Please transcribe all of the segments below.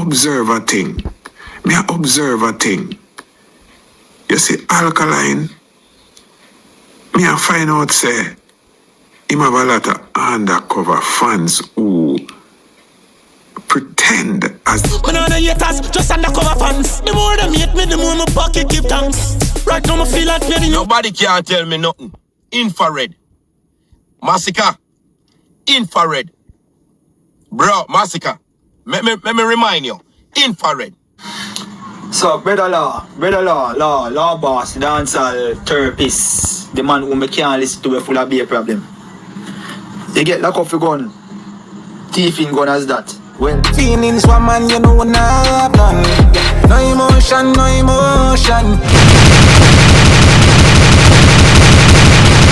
observe a thing. You see, Alkaline, me a find out say, him have a lot of undercover fans who pretend as... Me know the haters, just undercover fans. The more them hate me, the more my pocket give thanks. Right now, I feel like playing. Nobody can tell me nothing. Infrared. Masicka. Infrared. Bro, Massacre. Let me remind you. Infrared. So, brother law boss, dancehall therapist, the man who me can't listen to a full of beer problem. You get lock off your gun, thief in gun as that. Well, feelings, one man, you know, not none. No emotion.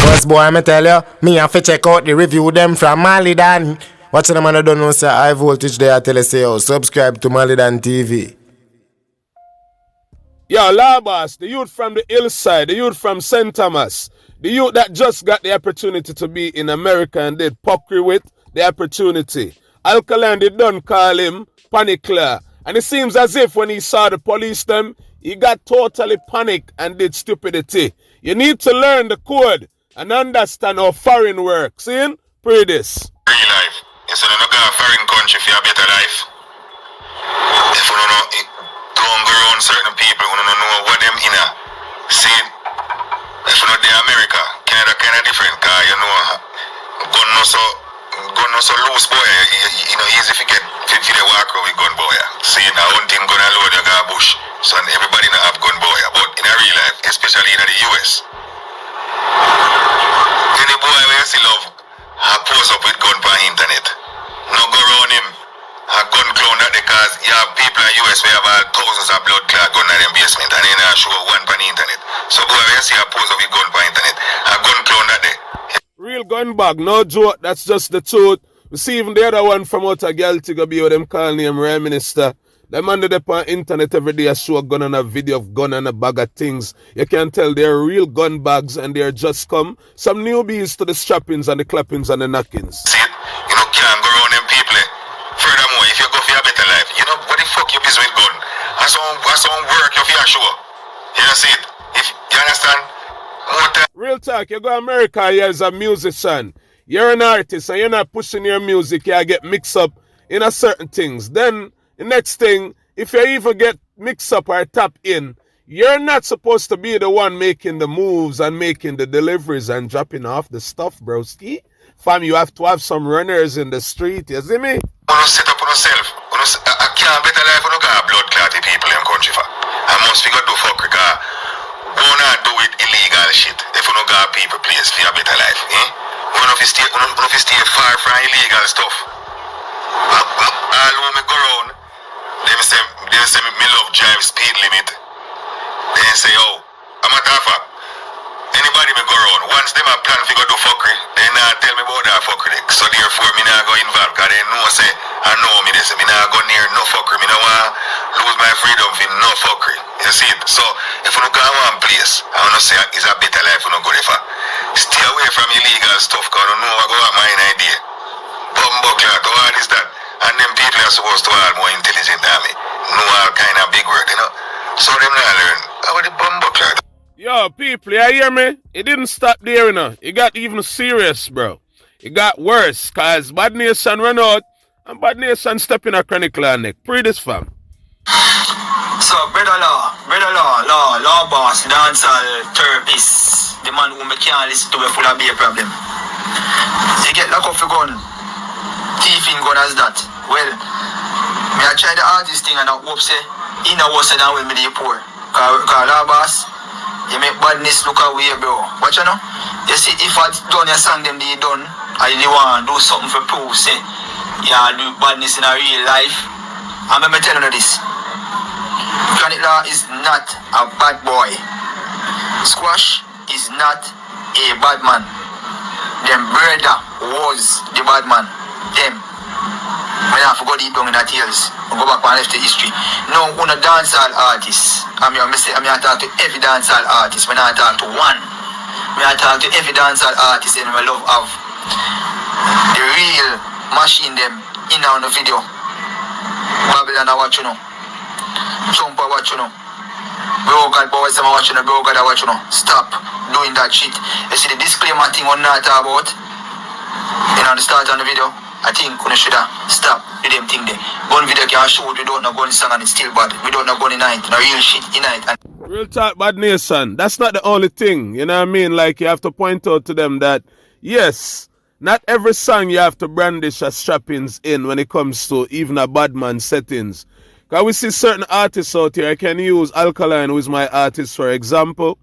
Cause boy, me tell you, me have to check out the review them from Malidan. Watch the man I don't know, say high voltage there, I tell you, say, oh, subscribe to Malidan TV. Yo, Labas, the youth from the hillside, the youth from St. Thomas, the youth that just got the opportunity to be in America and did pockery with the opportunity. Alkaline, they done call him Panicler. And it seems as if when he saw the police them, he got totally panicked and did stupidity. You need to learn the code and understand how foreign works. See? Pray this. Real life. You say you don't go to a foreign country for a better life. If you don't go around certain people, you don't know what them in a. See, if you know the America, Canada kind of different, because you know, gun not so loose, boy. You know, easy to get if you walk around with gun, boy. See, now one thing gun alone, you got a bush. So everybody not have gun, boy. But in a real life, especially in the US, any boy where you see love, I pose up with gun on the internet. No go around him. A gun clown that because you have people in the US where have thousands of blood clot gun in the basement and then I show one on the internet. So boy, when you see a pose up with gun on the internet, a gun clown that day. Real gun bag, no joke, that's just the truth. We see even the other one from out of Galti go be what them call name Prime Minister. Them under the internet every day I show a gun and a video of gun and a bag of things. You can tell they're real gun bags and they're just come some newbies to the strappings and the clappings and the knockings. See it? You know, can't go around them people. Furthermore, if you go for a better life, you know what the fuck you busy with gun? And some work you for sure. You know, see it? If you understand? More time. Real talk, you go to America here as a musician. You're an artist and you're not pushing your music, you get mixed up in a certain things. Then the next thing, if you even get mixed up or tap in, you're not supposed to be the one making the moves and making the deliveries and dropping off the stuff, broski. Fam, you have to have some runners in the street, you see me? You set up on yourself. I can't better life when you got blood clotty people in the country. I must figure to fuck because we not do it illegal shit if you don't got people place for a better life. We don't stay far from illegal stuff. All when me go around, they say me love drive speed limit. They say, oh, I'm a tough fact. Anybody me go around, once them a plan to go do fuckery, they not tell me about that fuckery. So therefore, me not go involved, because they know say, I know me, they say, me not go near no fuckery. Me not want to lose my freedom for no fuckery. You see it? So, if you don't go to one place, I want to say, it's a better life you don't go there for. Stay away from illegal stuff, because I don't know what go at my idea. Bumbuckler, all this, that. And them people are supposed to have more intelligent than me. Know all kind of big word, you know. So them not learn. How the bumbuckler? Yo, people, you hear me? It didn't stop there, you know. It got even serious, bro. It got worse, because Bad Nation run out, and Bad Nation step in a chronic law neck. Pray this, fam. so brother law boss, dancehall therapist, the man who me can't listen to a full of beer problem. You get lock off your gun, thief in gun as that. Well, me I try the artist thing and I hope say, he know worse than when me dey poor. Cause law boss, you make badness look away, bro. Watch you know? You see, if I done your song, them they done, I really want to do something for proof, say, yeah, do badness in a real life. And let me tell you this. Chronic Law is not a bad boy. Squash is not a bad man. Them brother was the bad man. Them. When I forgot it down in the tales, I'll go back and left the history. No, one a dancehall artist. I'm here to talk to every dancehall artist. When I talk to one, when I talk to every dancehall artist and I love of the real machine them in on the video. Babylon I watch you know. Trump I watch you know. Bro God boys I'm watching bro God I watch you know. Stop doing that shit. You see the disclaimer thing on that about the start of the video. I think we should stop the damn thing there. Gun video can show we don't know gun song and it's still bad. We don't know gun in night. No real shit in night. Real talk, bad nation. That's not the only thing. You know what I mean? Like, you have to point out to them that, yes, not every song you have to brandish as strappings in when it comes to even a bad man settings. Because we see certain artists out here. I can use Alkaline, who is my artist, for example.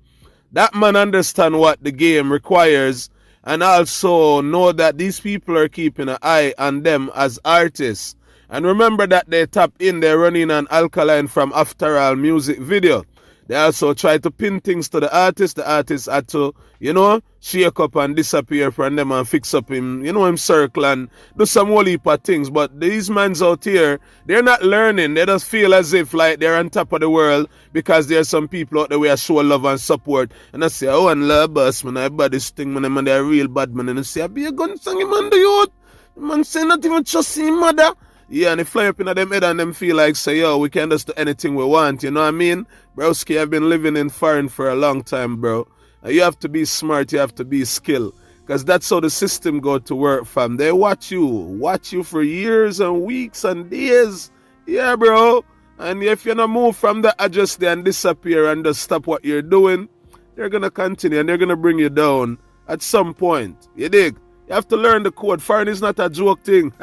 That man understand what the game requires and also know that these people are keeping an eye on them as artists. And remember that they tap in, they're running an Alkaline from After All music video. They also try to pin things to the artist. The artist had to, you know, shake up and disappear from them and fix up him, you know, him circle and do some whole heap of things. But these mans out here, they're not learning. They just feel as if like they're on top of the world because there's some people out there who show love and support. And I say, oh, and love us, man, I bad this thing, man, and they're real bad, man. And I say, I be a gun song, man, the youth. Man say not even trust him, mother. Yeah, and they fly up in them head and them feel like, say, yo, we can just do anything we want, you know what I mean? Broski, I've been living in foreign for a long time, bro. You have to be smart, you have to be skilled. Because that's how the system go to work, fam. They watch you for years and weeks and days. Yeah, bro. And if you not move from that adjust there and disappear and just stop what you're doing, they're going to continue and they're going to bring you down at some point. You dig? You have to learn the code. Foreign is not a joke thing.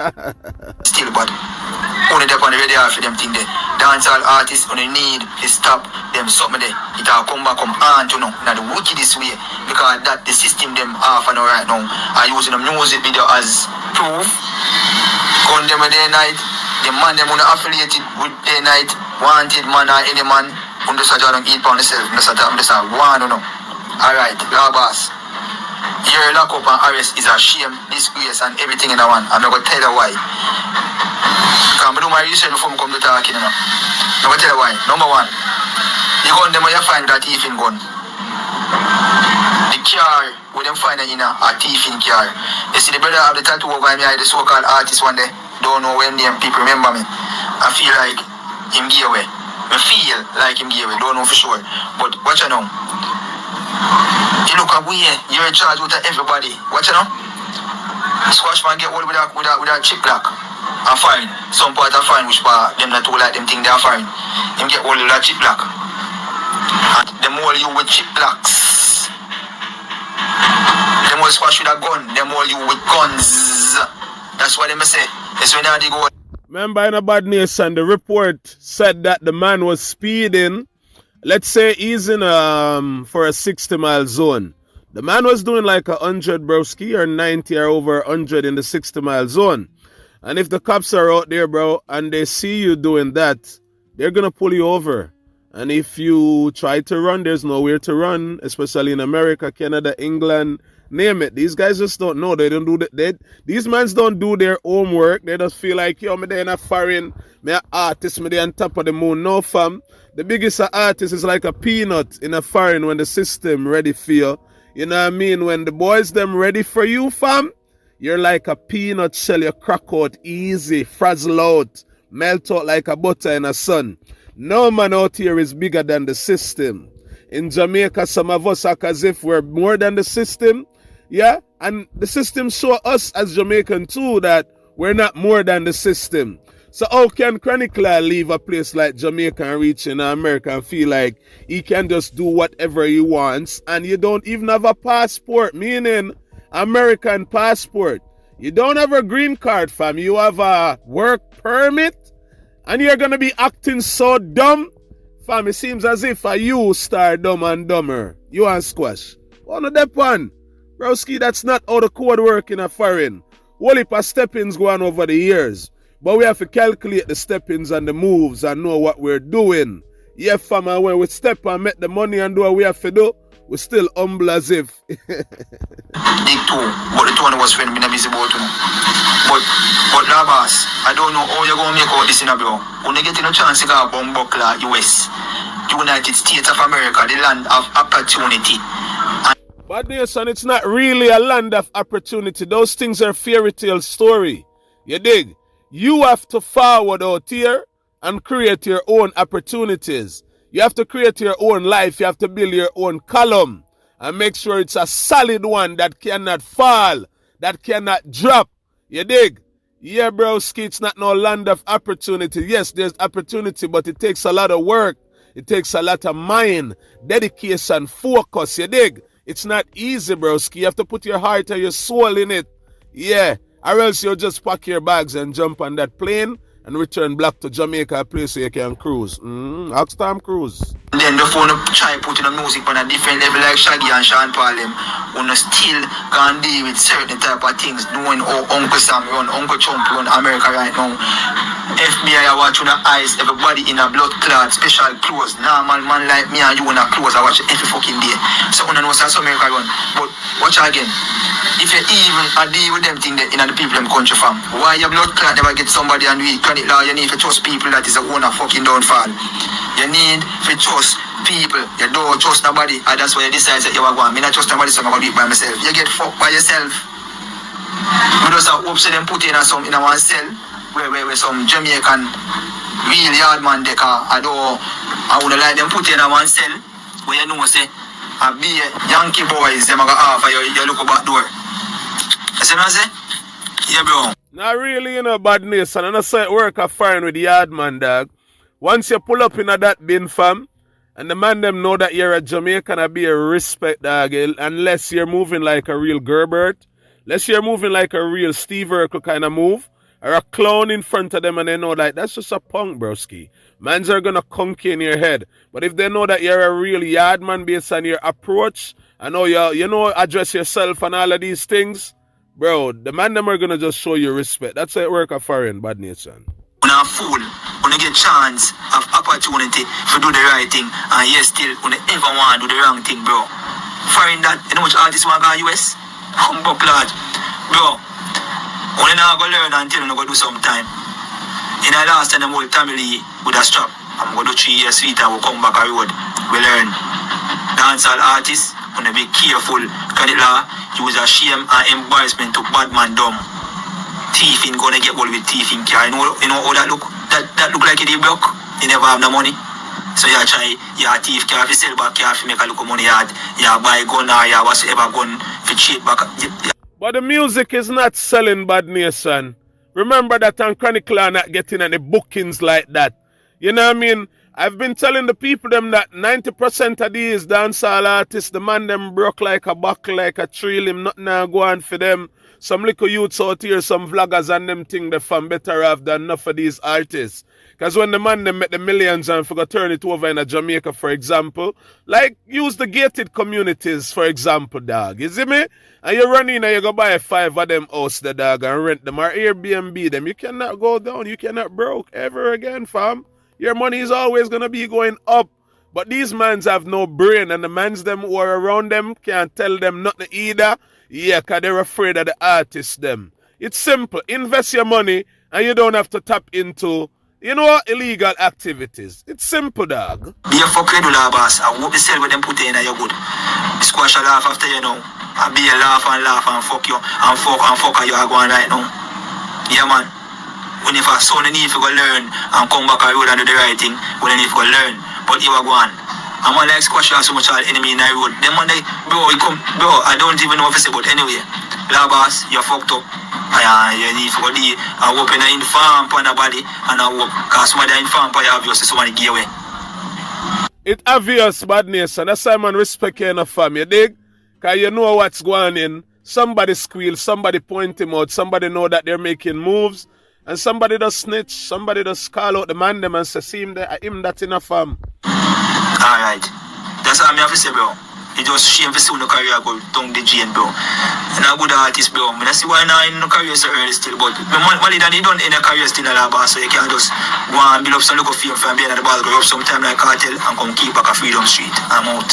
Still bad. Only they on the radio for them thing there. Dancehall artists only need to stop them something there. It will come back on, you know, in the wickedest way. Because that the system them off and right now are using the music video as proof. Gun them day night. The man them only affiliated with day night. Wanted man or any man. Under such a don't eat on themselves. Just a one, you know. Alright, law boss. Your lock up and arrest is a shame, disgrace and everything in a one. I'm not going to tell you why. Because I do my research before I come to talking, you know. I'm going to tell you why. Number one, the gun them where you find that thief in gun. The car where them find it in a thief in car. You see the brother have the tattoo over me, the so-called artist one day. Don't know when them people remember me. I feel like him gave away. I feel like him gave away. Don't know for sure. But watch out now. You look at we, you're in charge with everybody. Watch it now. Squash man get hold with a chip block. And fine. Some part are fine, which part them not too like them think they are fine. Him get hold with a chip block. And them hold you with chip blocks. Them hold squash with a gun. Them hold you with guns. That's what them say. That's when they go. Remember in a bad nation, the report said that the man was speeding. Let's say he's in for a 60-mile zone. The man was doing like 100 broski or 90 or over 100 in the 60-mile zone. And if the cops are out there, bro, and they see you doing that, they're going to pull you over. And if you try to run, there's nowhere to run, especially in America, Canada, England, name it. These guys just don't know. They don't do that. These mans don't do their homework. They just feel like, yo, me they in a foreign, me an artist, me they on top of the moon. No, fam. The biggest artist is like a peanut in a foreign when the system ready for you. You know what I mean? When the boys them ready for you, fam, you're like a peanut shell. You crack out easy, frazzle out, melt out like a butter in a sun. No man out here is bigger than the system. In Jamaica, some of us act as if we're more than the system. Yeah? And the system show us as Jamaican too that we're not more than the system. So how can Chronicler leave a place like Jamaica and reach in America and feel like he can just do whatever he wants and you don't even have a passport, meaning American passport. You don't have a green card, fam. You have a work permit and you're going to be acting so dumb. Fam, it seems as if you star Dumb and Dumber. You and Squash. One of that one. Broski, that's not how the code work in a foreign. Whole heap of step-ins go on over the years. But we have to calculate the step-ins and the moves and know what we're doing. Yeah, fam, and when we step and make the money and do what we have to do, we're still humble as if. Dig too, but the two of us friends been a busy about too. But now, boss, I don't know how you're going to make all this in a bro. When you get in a chance to go bomb buckler, US, United States of America, the land of opportunity. But dear son, it's not really a land of opportunity. Those things are fairy tale story. You dig? You have to forward out here and create your own opportunities. You have to create your own life. You have to build your own column and make sure it's a solid one that cannot fall, that cannot drop. You dig? Yeah, broski, it's not no land of opportunity. Yes, there's opportunity, but it takes a lot of work. It takes a lot of mind, dedication, focus. You dig? It's not easy, broski. You have to put your heart and your soul in it. Yeah, or else you'll just pack your bags and jump on that plane and return back to Jamaica, a place where you can cruise. Oxtime cruise. Then the phone try putting the music on a different level like Shaggy and Sean Paul them. When still can deal with certain type of things, knowing how Uncle Sam run, Uncle Trump run America right now. FBI are watching the eyes, everybody in a blood clot, special clothes. Normal man like me and you in a clothes, I watch it every fucking day. So I know how America run. But watch again. If you even deal with them things in the people in country fam, why your blood clot never get somebody and we credit law, you need to trust people that is a owner fucking downfall. You need to trust people. You don't trust nobody, and that's why you decide that you are going. I not trust nobody, so I'm going to do it by myself. You get fucked by yourself. We just hope so them put in some in one cell where some Jamaican real yard man they can. I would like them put in one cell where you know say a be Yankee boys them gonna offer you look back door. You see what I say? Yeah, bro. Not really, badness, and I say work a fine with the yard man, dog. Once you pull up in that bin, fam, and the man them know that you're a Jamaican, I be a respect, dog, unless you're moving like a real Gerbert, unless you're moving like a real Steve Urkel kind of move, or a clown in front of them and they know like, that's just a punk, broski. Mans are gonna conk you in your head. But if they know that you're a real yard man based on your approach, and know you know address yourself and all of these things, bro, the man them are gonna just show you respect. That's how it work a foreign, bad nation. When I'm fool, when you get chance of opportunity to do the right thing, and yes, still, when you ever want to do the wrong thing, bro. Foreign that, you know which artists want to go US? Humble blood. Bro, when you not go learn until you go do some time. In the last time, the whole family with a strap. I'm going to do 3 years sweet and we'll come back a road. We learn. Dancehall artists, when you be careful, credit law, use a shame and embarrassment to bad man dumb. Thiefing, gonna get all with thiefing car. You know how that look? That look like it broke. You never have no money. So you try, you thief car, if you sell back car, if you make a look of money, you buy gun or you whatsoever gun, if you cheat back. But the music is not selling, bad nation. Remember that on Chronicle are not getting any bookings like that. You know what I mean? I've been telling the people them that 90% of these dancehall artists, the man them broke like a buckle, like a tree limb, nothing now go on for them. Some little youths out here, some vloggers and them think they fam better off than enough of these artists. Because when the man them make the millions and forgot turn it over in a Jamaica, for example, like use the gated communities, for example, dog. You see me? And you run in and you go buy 5 of them house, the dog, and rent them or Airbnb them. You cannot go down. You cannot broke ever again, fam. Your money is always going to be going up. But these mans have no brain, and the mans them who are around them can't tell them nothing either. Yeah, because they're afraid of the artists them. It's simple. Invest your money and you don't have to tap into, you know, illegal activities. It's simple, dog. Be a fuck regular boss. I hope the sell with them put in and you're good. Squash a laugh after you know. I be a laugh and fuck you. And fuck you are going right now. Yeah, man. When if a son need to go learn and come back a road and do the right thing, when you need to go learn. But you are going. I'm on like squash so much all enemy in the road. Them one day, bro, I don't even know if it's about anyway. La boss, you're fucked up. You need to go there. I hope you're in farm for nobody. And I hope, because somebody in farm for you, obviously somebody give away. It's obvious, badness, and that's why man respect you enough fam, you dig? Because you know what's going in. Somebody squeal, somebody point him out, somebody know that they're making moves, and somebody does snitch, somebody does call out the man them and say, see him there, him that enough fam. Alright. That's all I have to say, bro. It just shame to see no career go down the drain, bro. And a good artist, bro. I see why now in no career so early still, but Molly than he done in a career still in a bar, so you can't just go and build up some local fame from being at the ball, go up some time like Cartel and come keep back a Freedom Street. I'm out.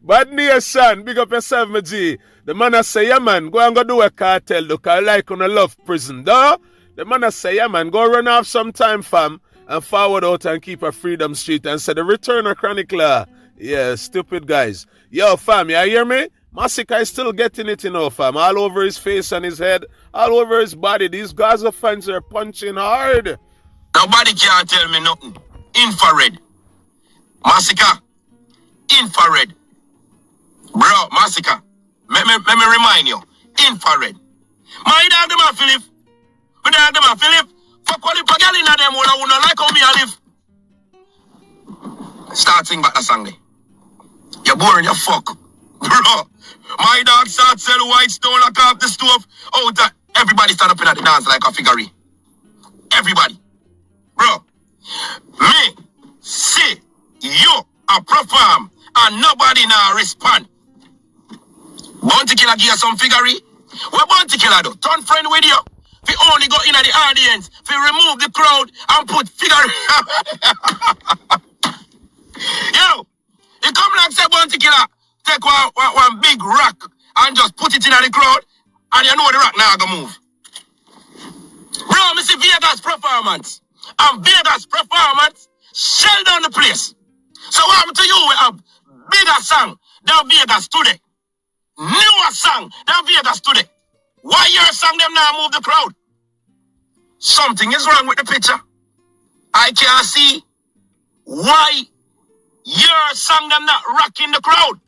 Bad nation, big up yourself, my G. The man I say, yeah man, go and go do a Cartel, look, I like on a love prison, duh? The man I say, yeah man, go run off sometime, fam, and forward out and keep a Freedom Street and say the return of chronicler. Yeah, stupid guys. Yo, fam, you hear me? Masicka is still getting it, you know, fam. All over his face and his head, all over his body. These Gaza fans are punching hard. Nobody can tell me nothing. Infrared. Masicka. Infrared. Bro, Masicka. Let me remind you. Infrared. My dog them a Philip. My dog them a Philip. Fuck all the girl in them who not like how me a live. Start sing back the song there. You're boring, you fuck. Bro, my dog start sell white stone like off the stove. Oh, that everybody stand up in the dance like a figurine. Everybody. Bro, me see you a perform and nobody now respond. Bounty Killer give you some figurine. What Bounty Killer do? Turn friend with you. We only go in the audience. We remove the crowd and put figurine. Yo, you come like say Bounty Killer. Take one big rock and just put it in the crowd, and you know the rock now gonna move. Bro, me see Vegas performance. And Vegas performance shell down the place. So what happened to you? We have bigger song than Vegas today. Newer song than Vegas today. Why your song them now move the crowd? Something is wrong with the picture. I can't see why your song them not rocking the crowd.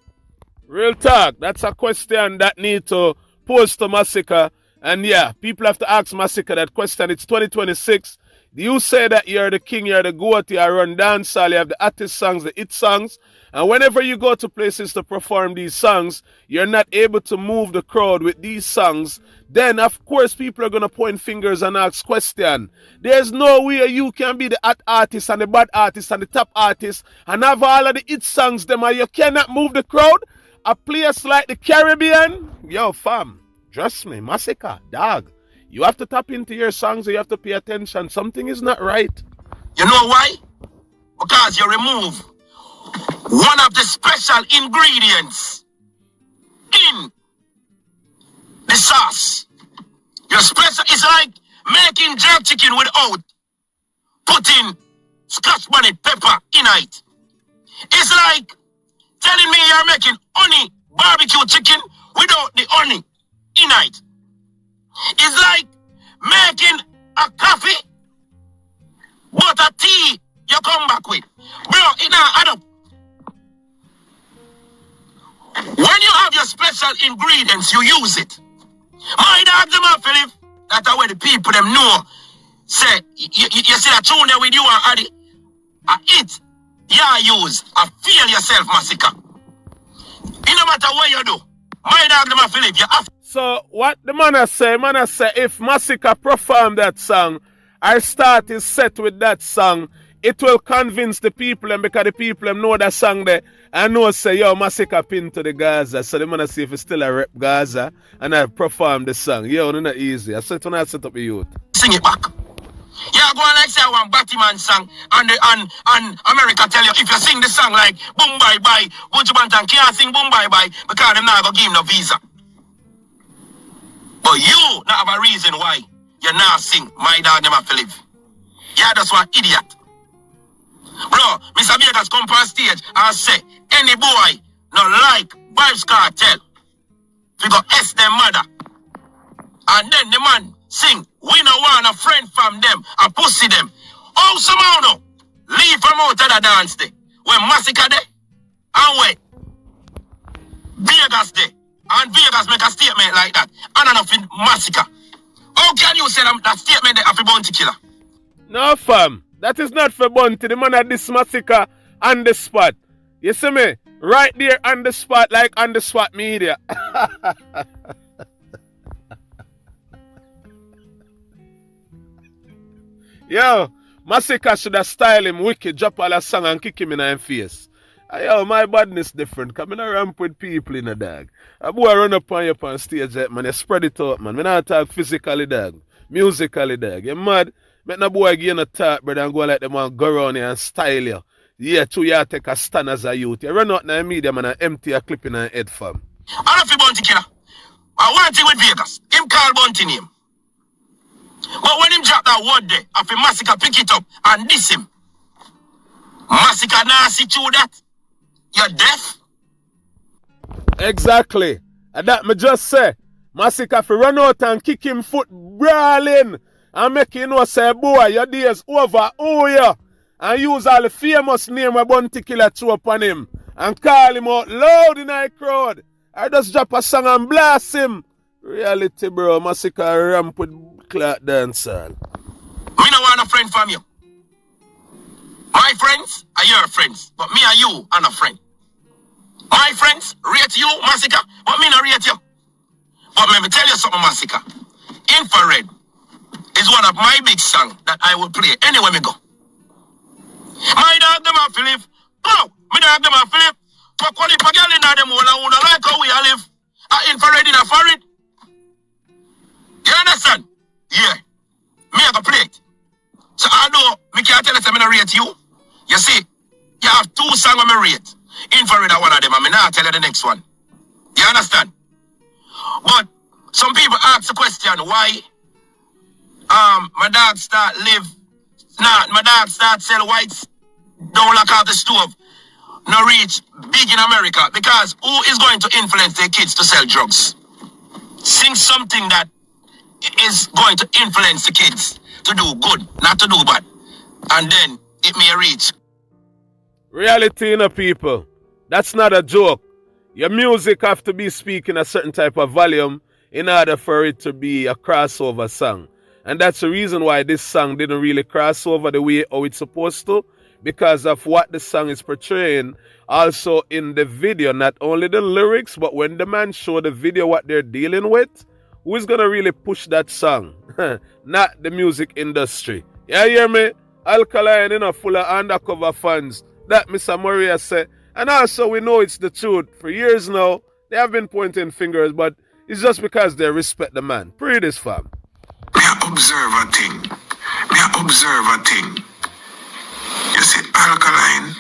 Real talk. That's a question that need to pose to Masicka. And yeah, people have to ask Masicka that question. It's 2026. You say that you're the king, you're the goat, you run dancehall, you have the artist songs, the hit songs. And whenever you go to places to perform these songs, you're not able to move the crowd with these songs. Then, of course, people are going to point fingers and ask questions. There's no way you can be the hot artist and the bad artist and the top artist and have all of the hit songs them and you cannot move the crowd. A place like the Caribbean, yo fam, trust me, Masicka, dog, you have to tap into your songs, you have to pay attention. Something is not right. You know why? Because you remove one of the special ingredients in the sauce. Your special is like making jerk chicken without putting scotch bonnet pepper in it. It's like telling me you're making honey barbecue chicken without the honey in it. It's like making a coffee, but a tea you come back with. Bro, it now add up. When you have your special ingredients, you use it. My dog them up, Philip. That's how the people them know. Say, you see that tune there with you and Addy? It. Yeah, use. Feel yourself, Masicka. It no matter what you do. My dog them up, Philip. You have. So what the man say if Masicka perform that song, I start his set with that song, it will convince the people and because the people them know that song there and know say yo Masicka pin to the Gaza. So the man see if it's still a rep Gaza and I perform the song. Yo, no not easy. I said when I set up a youth. Sing it back. Yeah, go on like say I want Batman song and America tell you if you sing the song like Boom Bye Bye, Buju Banton can't sing Boom Bye Bye because them not gonna give him no visa. But you not have a reason why you not sing My Dog Them Have to Live. Yeah, that's one idiot. Bro, Mr. Vegas come on stage and say any boy not like Vybz Kartel. We go S them mother. And then the man sing, we no want a friend from them and pussy them. Oh, somehow no. Leave from out of the dance day. When Massacre day, and wait. Vegas day. And Vegas make a statement like that. And enough in Massacre. How can you say that statement there of a bounty killer? No, fam. That is not for bounty. The man at this Massacre on the spot. You see me? Right there on the spot, like on the spot media. Yo, Massacre should have styled him wicked, drop all a song and kick him in the face. Yo, my badness different. Come in a ramp with people in a dog. A boy run up on you on stage, man. You spread it out, man. Me not talk physically, dog. Musically, dog. You mad? Make no boy give you a talk, brother, and go like them and go around here and style you. Yeah, too, you take a stand as a youth. You run out in the media, man, and empty a clip in your head, fam. I don't feel bounty killer. I want him with Vegas. Him call bounty name. But when him drop that word there, I feel Massacre pick it up and diss him. Massacre now see through that. You're deaf? Exactly. And that me just say, Massacre fi run out and kick him foot brawling and make you know say, boy, your days over, oh yeah. And use all the famous name where Bounty Killer threw upon him and call him out loud in the crowd. I just drop a song and blast him. Reality, bro. Massacre ramp with clock dancehall. Me no want a friend from you. My friends are your friends, but me and you are not friend. My friends rate you, Massacre, but me not rate you. But let me tell you something, Massacre. Infrared is one of my big songs that I will play anywhere me go. My dog them a Philip. Oh, me dog them a Philip. But when if a girl in them all like how we a live. Infrared in a foreign. You understand? Yeah. Me have a play it. So although me can't tell you I'm gonna rate you, you see, you have two songs I'm gonna rate. Infrared are one of them, and me now tell you the next one. You understand? But some people ask the question why my dog start sell whites, don't lock out the stove, no reach big in America, because who is going to influence their kids to sell drugs? Sing something that is going to influence the kids to do good, not to do bad. And then it may reach. Reality, people. That's not a joke. Your music have to be speaking a certain type of volume in order for it to be a crossover song. And that's the reason why this song didn't really cross over the way how it's supposed to, because of what the song is portraying. Also in the video, not only the lyrics, but when the man show the video what they're dealing with, who is going to really push that song? Not the music industry. You hear me? Alkaline, full of undercover fans. That Mr. Maria said. And also we know it's the truth. For years now, they have been pointing fingers, but it's just because they respect the man. Pray this, fam. Me observe a thing. You see, Alkaline,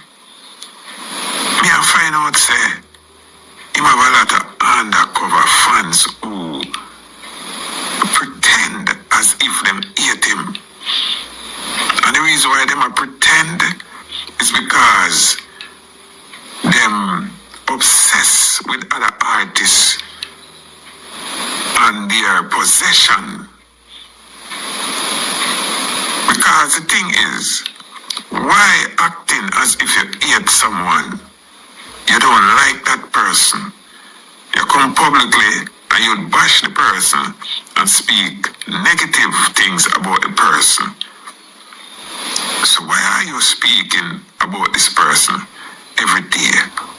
me a find out say, him have a lot of undercover fans who pretend as if them hate him. And the reason why them a pretend is because them obsessed with other artists and their possession. Because the thing is, why acting as if you hate someone? You don't like that person. You come publicly and you bash the person and speak negative things about the person. So why are you speaking about this person every day?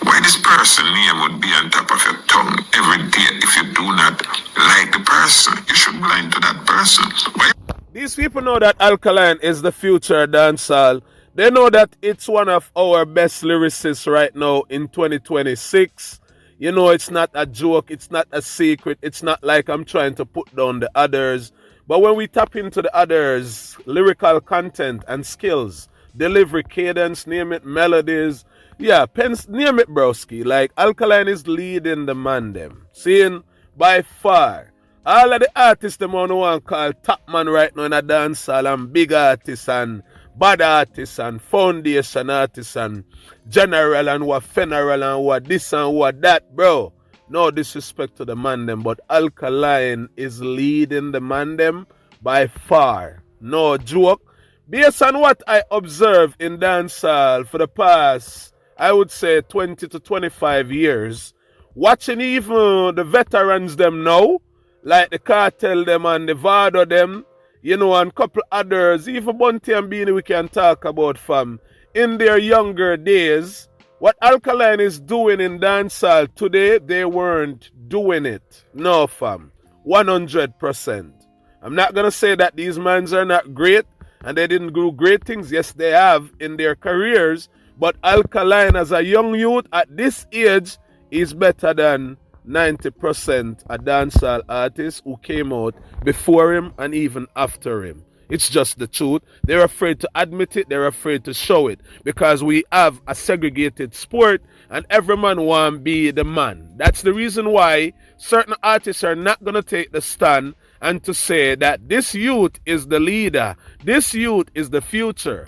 Why this person name would be on top of your tongue every day if you do not like the person? You should blind to that person. Why? These people know that Alkaline is the future dancehall. They know that it's one of our best lyricists right now in 2026. You know, it's not a joke, it's not a secret, it's not like I'm trying to put down the others. But when we tap into the others' lyrical content and skills, delivery, cadence, name it, melodies, yeah, name it, broski. Like, Alkaline is leading the man them. Seeing by far. All of the artists them on one call top man right now in a dancehall, and big artists and bad artists and foundation artists and general and what funeral and what this and what that, bro. No disrespect to the man them, but Alkaline is leading the man them by far. No joke. Based on what I observe in dancehall for the past, I would say 20 to 25 years, watching even the veterans them now, like the Kartel them and the Vado them, you know, and couple others, even Bunty and Beanie we can talk about, fam. In their younger days, what Alkaline is doing in dancehall today, they weren't doing it. No, fam. 100%. I'm not going to say that these mans are not great and they didn't do great things. Yes, they have in their careers. But Alkaline as a young youth at this age is better than 90% a dancehall artists who came out before him and even after him. It's just the truth. They're afraid to admit it. They're afraid to show it because we have a segregated sport and every man want to be the man. That's the reason why certain artists are not going to take the stand and to say that this youth is the leader. This youth is the future.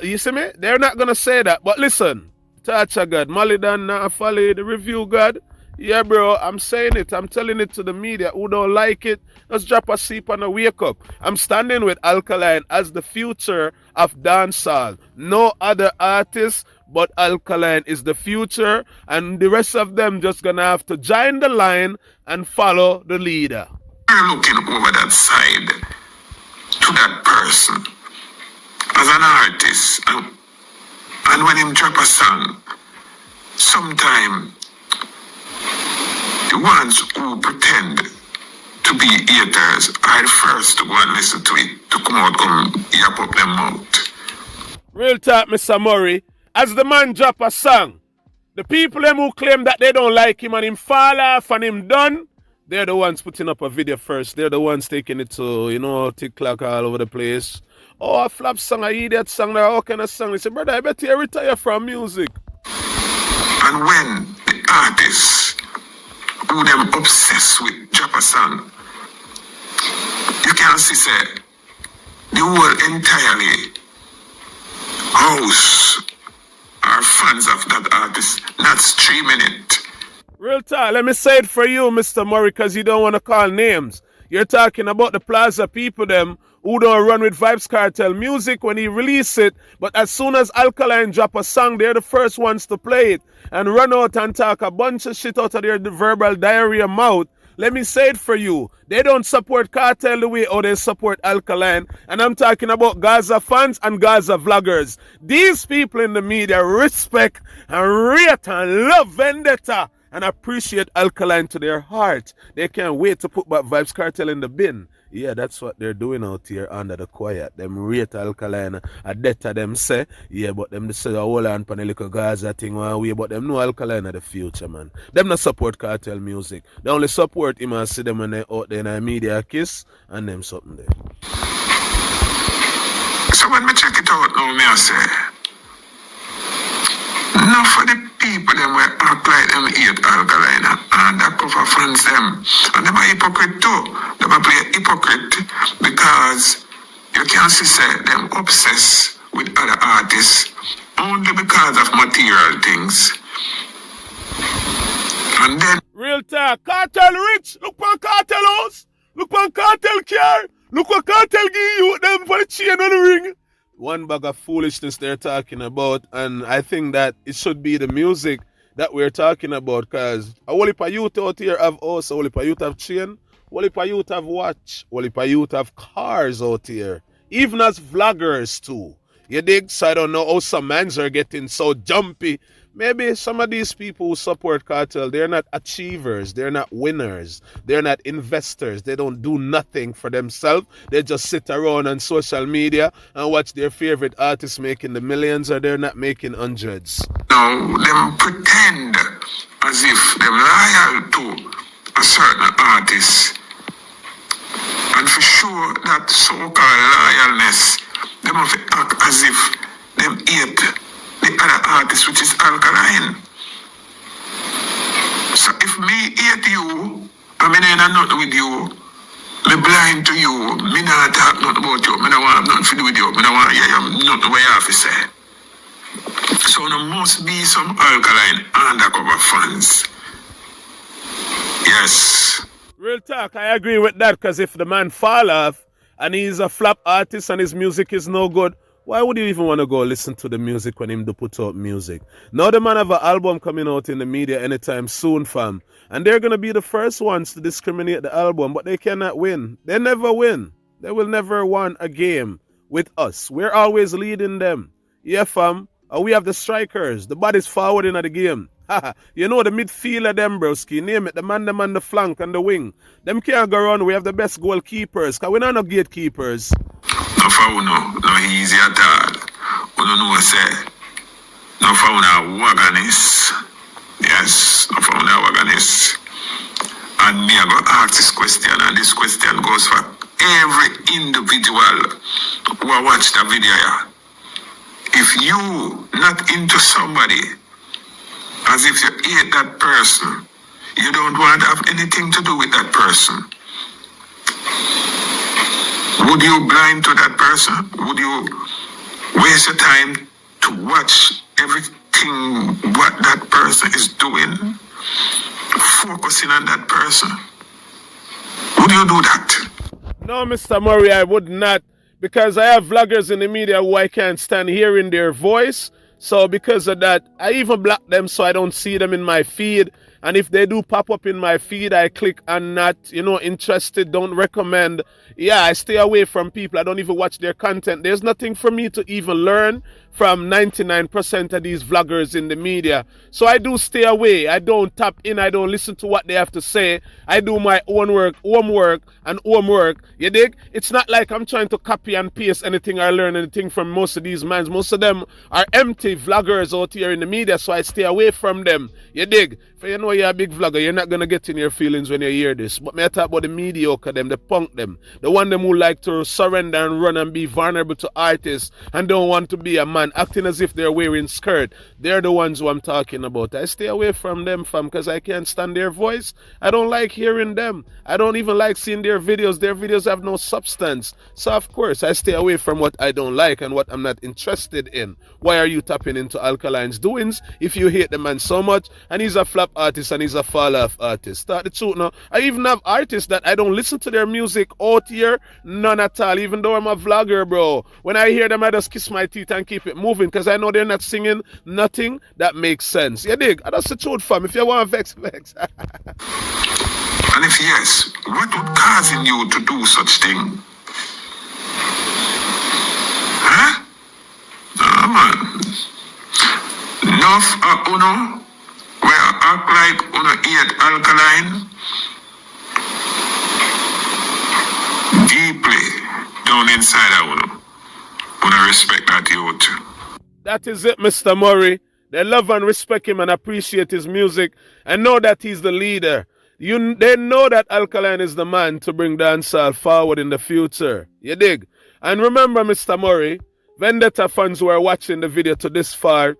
You see me? They're not going to say that. But listen, touch a God. Malidan, Folly, the review God. Yeah, bro, I'm saying it. I'm telling it to the media. Who don't like it, let's drop a sleep and a wake up. I'm standing with Alkaline as the future of dancehall. No other artist but Alkaline is the future, and the rest of them just gonna have to join the line and follow the leader. You're looking over that side to that person as an artist, and when him drop a song, sometimes the ones who pretend to be haters are the first to go and listen to it, to come out, come yap up them mouth. Real talk, Mr. Murray. As the man drop a song, the people them who claim that they don't like him and him fall off and him done, they're the ones putting up a video first. They're the ones taking it to, TikTok all over the place. Oh, a flop song, a idiot song, how kind of song? They say, brother, I bet you retire from music. And when the artists who them obsessed with drop a song, you can see say the whole entirely house are fans of that artist, not streaming it. Real talk, let me say it for you, Mr. Murray, because you don't want to call names. You're talking about the Plaza people them who don't run with Vybz Kartel music when he release it, but as soon as Alkaline drop a song, they're the first ones to play it and run out and talk a bunch of shit out of their verbal diarrhea mouth. Let me say it for you. They don't support Kartel the way or they support Alkaline. And I'm talking about Gaza fans and Gaza vloggers. These people in the media respect and rate and love Vendetta and appreciate Alkaline to their heart. They can't wait to put back Vybz Kartel in the bin. Yeah, that's what they're doing out here under the quiet. Them rate Alkaline. A debtor them say, yeah, but them say, hold on for the little Gaza thing one way, but them know Alkaline are the future, man. Them not support Kartel music. They only support him and see them when they out there in the media kiss and them something there. So when me check it out now, me I say, not for the people them will act like them hate Alkaline and Undercover fans them. And them are hypocrite too. Them are play hypocrite because you can see say them obsessed with other artists only because of material things. And then Real talk, Kartel rich. Look for Kartel house. Look for Kartel car. Look what Kartel give you them for the chain on the ring. One bag of foolishness they're talking about, and I think that it should be the music that we're talking about, because a whole heap of youth out here have house, a whole heap of youth have chain, a whole heap of youth have watch, a whole heap of youth have cars out here, even as vloggers too. You dig? So I don't know how some mans are getting so jumpy. Maybe some of these people who support Kartel, they're not achievers, they're not winners, they're not investors, they don't do nothing for themselves. They just sit around on social media and watch their favorite artists making the millions, or they're not making hundreds. now them pretend as if they're loyal to a certain artist. And for sure that so-called loyalness, them have to act as if them hate the other artist, which is Alkaline. So if me hate you, I mean I not with you, me blind to you, me not talk nothing about you, me not want nothing to do with you, me not want you nothing what you have to say. So there must be some Alkaline Undercover fans. Yes. Real talk, I agree with that, because if the man fall off and he's a flop artist and his music is no good, why would you even want to go listen to the music when him do put out music? Now the man have an album coming out in the media anytime soon, fam. And they're going to be the first ones to discriminate the album, but they cannot win. They never win. They will never win a game with us. We're always leading them. Yeah, fam. We have the strikers. The body's forward in the game. You know the midfielder them, broski. Name it. The man on the flank and the wing. Them can't go around. We have the best goalkeepers. Because we're not no gatekeepers. No for no easy at all. We don't know what say. No for wagonist. Yes, no for wagonist. And me I go ask this question, and this question goes for every individual who watch the video here. If you not into somebody, as if you hate that person, you don't want to have anything to do with that person. Would you blind to that person? Would you waste your time to watch everything what that person is doing? focusing on that person? Would you do that? No, Mr. Murray, I would not, because I have vloggers in the media who I can't stand hearing their voice. So because of that, I even block them so I don't see them in my feed. And if they do pop up in my feed, I click on not, interested, don't recommend. Yeah, I stay away from people. I don't even watch their content. There's nothing for me to even learn from 99% of these vloggers in the media. So I do stay away. I don't tap in. I don't listen to what they have to say. I do my own work, homework, and homework. You dig? It's not like I'm trying to copy and paste anything or learn anything from most of these mans. Most of them are empty vloggers out here in the media, so I stay away from them. You dig? For you know you're a big vlogger, you're not going to get in your feelings when you hear this. But me I talk about the mediocre them, the punk them, the one them who like to surrender and run and be vulnerable to artists and don't want to be a man, acting as if they're wearing skirt. They're the ones who I'm talking about. I stay away from them, fam, because I can't stand their voice. I don't like hearing them. I don't even like seeing their videos. Their videos have no substance. So of course I stay away from what I don't like and what I'm not interested in. Why are you tapping into Alkaline's doings if you hate the man so much and he's a flop artist and he's a fall off artist? Start the truth now. I even have artists that I don't listen to their music out here, none at all, even though I'm a vlogger, bro. When I hear them, I just kiss my teeth and keep it moving because I know they're not singing nothing that makes sense. You dig? That's the truth, fam. If you want vex, vex. And if yes, what would cause you to do such thing? Huh? No, man. Enough uno, where act like uno eat alkaline, deeply down inside of uno. Uno respect that youth. That is it, Mr. Murray. They love and respect him and appreciate his music and know that he's the leader. They know that Alkaline is the man to bring dancehall forward in the future. You dig? And remember, Mr. Murray, Vendetta fans who are watching the video to this far,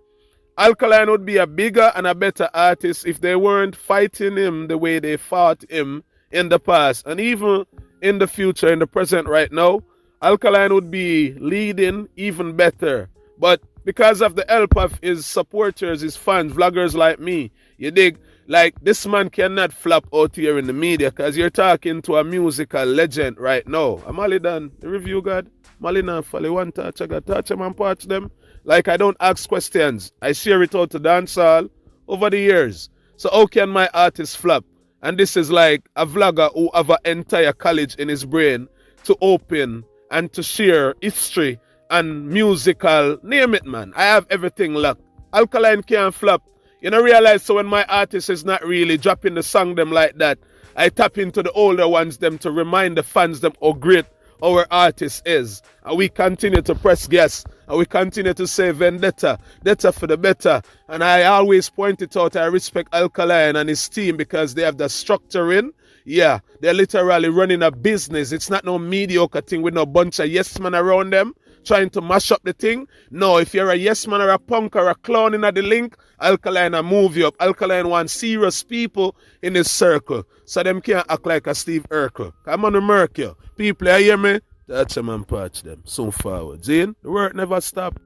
Alkaline would be a bigger and a better artist if they weren't fighting him the way they fought him in the past. And even in the future, in the present right now, Alkaline would be leading even better. But because of the help of his supporters, his fans, vloggers like me, you dig? Like, this man cannot flop out here in the media because you're talking to a musical legend right now. I'm only done. The review, God. Malina and Folly, one touch, I got touch them and patch them. Like, I don't ask questions. I share it out to dancehall over the years. So how can my artist flop? And this is like a vlogger who have an entire college in his brain to open and to share history and musical, name it, man. I have everything locked. Alkaline can't flop. You know, realize, so when my artist is not really dropping the song them like that, I tap into the older ones them to remind the fans them how great our artist is. And we continue to press gas. And we continue to say Vendetta, Vendetta for the better. And I always point it out, I respect Alkaline and his team because they have the structure in. Yeah, they're literally running a business. It's not no mediocre thing with no bunch of yes men around them trying to mash up the thing. No, if you're a yes man or a punk or a clown in the link, Alkaline will move you up. Alkaline wants serious people in his circle. So them can't act like a Steve Urkel. I'm on the murk you. People, you hear me? Touch them and patch them. Soon forward. Zane, the work never stop.